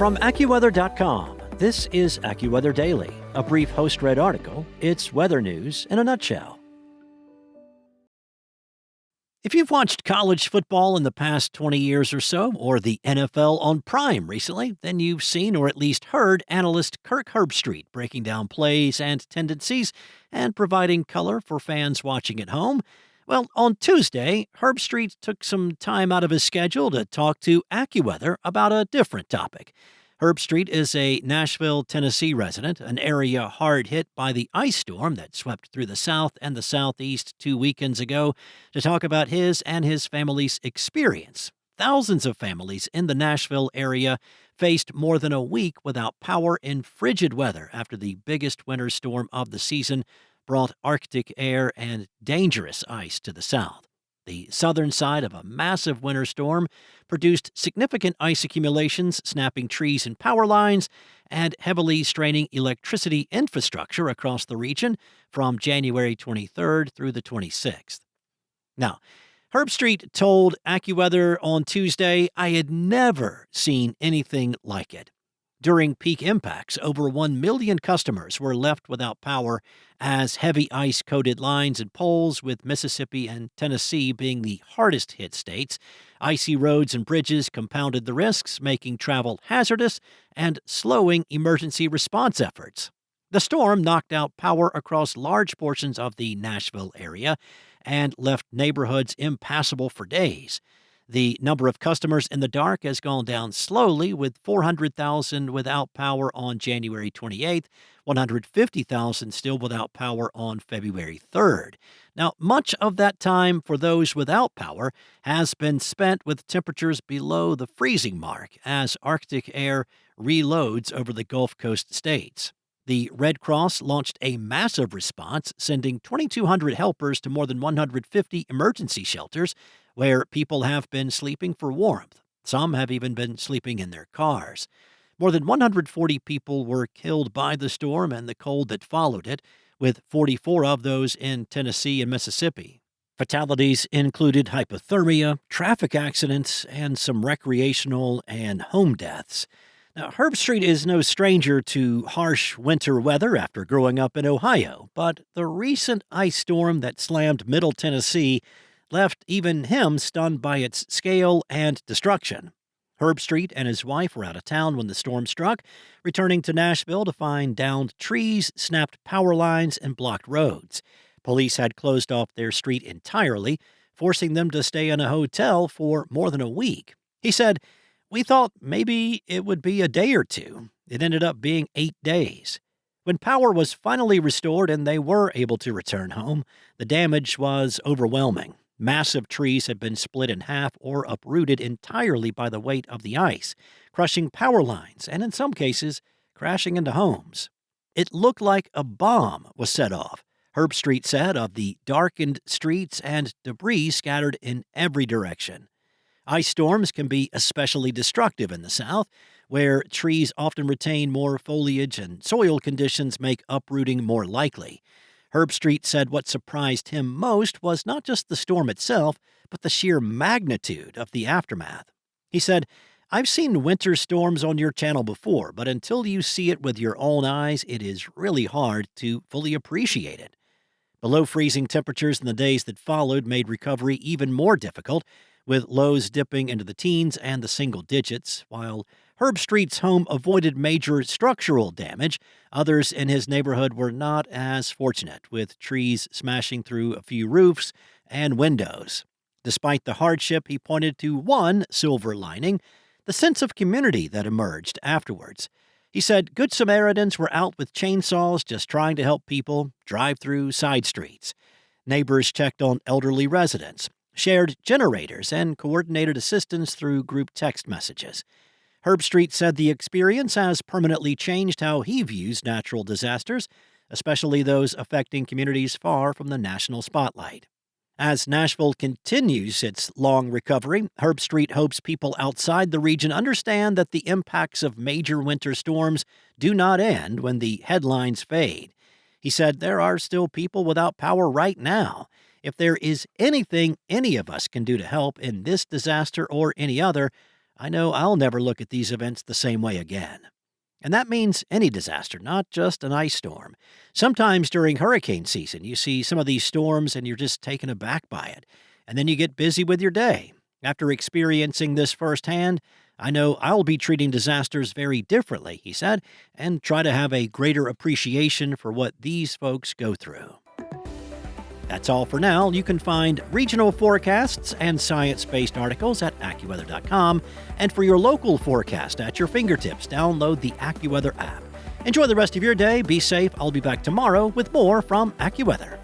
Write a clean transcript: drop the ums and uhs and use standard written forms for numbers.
From AccuWeather.com, this is AccuWeather Daily, a brief host-read article. It's weather news in a nutshell. If you've watched college football in the past 20 years or so, or the NFL on Prime recently, then you've seen or at least heard analyst Kirk Herbstreit breaking down plays and tendencies and providing color for fans watching at home. Well, on Tuesday, Herbstreit took some time out of his schedule to talk to AccuWeather about a different topic. Herbstreit is a Nashville, Tennessee resident, an area hard hit by the ice storm that swept through the South and the Southeast 2 weekends ago, to talk about his and his family's experience. Thousands of families in the Nashville area faced more than a week without power in frigid weather after the biggest winter storm of the season brought Arctic air and dangerous ice to the south. The southern side of a massive winter storm produced significant ice accumulations, snapping trees and power lines, and heavily straining electricity infrastructure across the region from January 23rd through the 26th. Now, Herbstreit told AccuWeather on Tuesday, "I had never seen anything like it." During peak impacts, over 1 million customers were left without power as heavy ice-coated lines and poles, with Mississippi and Tennessee being the hardest-hit states. Icy roads and bridges compounded the risks, making travel hazardous and slowing emergency response efforts. The storm knocked out power across large portions of the Nashville area and left neighborhoods impassable for days. The number of customers in the dark has gone down slowly, with 400,000 without power on January 28th, 150,000 still without power on February 3rd. Now, much of that time for those without power has been spent with temperatures below the freezing mark as Arctic air reloads over the Gulf Coast states. The Red Cross launched a massive response, sending 2,200 helpers to more than 150 emergency shelters where people have been sleeping for warmth. Some have even been sleeping in their cars. More than 140 people were killed by the storm and the cold that followed it, with 44 of those in Tennessee and Mississippi. Fatalities included hypothermia, traffic accidents, and some recreational and home deaths. Now, Herbstreit is no stranger to harsh winter weather after growing up in Ohio, but the recent ice storm that slammed Middle Tennessee left even him stunned by its scale and destruction. Herbstreit and his wife were out of town when the storm struck, returning to Nashville to find downed trees, snapped power lines, and blocked roads. Police had closed off their street entirely, forcing them to stay in a hotel for more than a week. He said, "We thought maybe it would be a day or two. It ended up being 8 days. When power was finally restored and they were able to return home, the damage was overwhelming. Massive trees had been split in half or uprooted entirely by the weight of the ice, crushing power lines and, in some cases, crashing into homes. It looked like a bomb was set off," Herbstreit said, of the darkened streets and debris scattered in every direction. Ice storms can be especially destructive in the South, where trees often retain more foliage and soil conditions make uprooting more likely. Herbstreit said what surprised him most was not just the storm itself, but the sheer magnitude of the aftermath. He said, "I've seen winter storms on your channel before, but until you see it with your own eyes, it is really hard to fully appreciate it." Below freezing temperatures in the days that followed made recovery even more difficult, with lows dipping into the teens and the single digits. While Herbstreit's home avoided major structural damage, others in his neighborhood were not as fortunate, with trees smashing through a few roofs and windows. Despite the hardship, he pointed to one silver lining: the sense of community that emerged afterwards. He said Good Samaritans were out with chainsaws just trying to help people drive through side streets. Neighbors checked on elderly residents, shared generators, and coordinated assistance through group text messages. Herbstreit said the experience has permanently changed how he views natural disasters, especially those affecting communities far from the national spotlight. As Nashville continues its long recovery, Herbstreit hopes people outside the region understand that the impacts of major winter storms do not end when the headlines fade. He said there are still people without power right now. If there is anything any of us can do to help in this disaster or any other, I know I'll never look at these events the same way again. And that means any disaster, not just an ice storm. Sometimes during hurricane season, you see some of these storms and you're just taken aback by it. And then you get busy with your day. After experiencing this firsthand, I know I'll be treating disasters very differently, he said, and try to have a greater appreciation for what these folks go through. That's all for now. You can find regional forecasts and science-based articles at AccuWeather.com. And for your local forecast at your fingertips, download the AccuWeather app. Enjoy the rest of your day. Be safe. I'll be back tomorrow with more from AccuWeather.